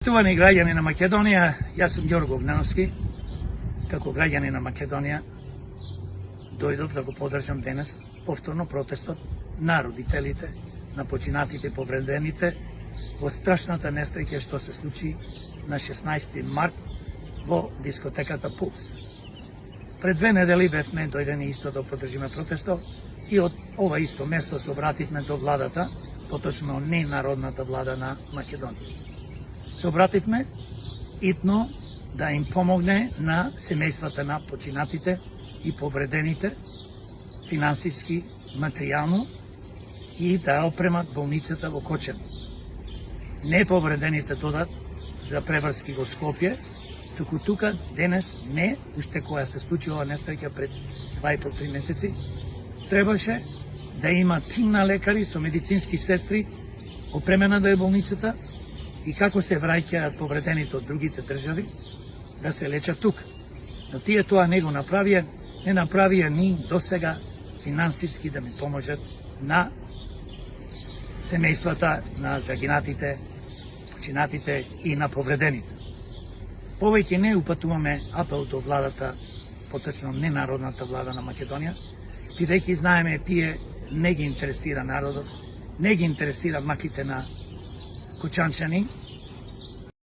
Поштовани граѓани на Македонија, јас сум Ѓорго Огненовски. Како граѓани на Македонија дојдов да го поддржам денес повторно протестот на родителите, на починатите и повредените во страшната несреќа што се случи на 16 март во дискотеката Пулс. Пред 2 недели бевме дојдени исто да поддржиме протестот и од ова исто место се обративме до владата, поточно не народната влада на Македонија. Се обративме итно да им помогне на семејствата на починатите и повредените финансиски, материјално и да опремат болницата во Кочани. Не повредените додат за преврски во Скопје, туку тука денес не, уште која се случи ова несреќа пред 2,5-3 месеци, требаше да има тим на лекари со медицински сестри, опремена да е болницата и како се враќаат повредените од другите држави да се лечат тука. Но тие тоа не го направија, не направија ни досега финансиски да ми поможат на семејствата на загинатите, починатите и на повредените. Повеќе не упатуваме апел до владата, поточно ненародната влада на Македонија, бидејќи знаеме тие не ги интересира народот, не ги интересира маките на кучанчани,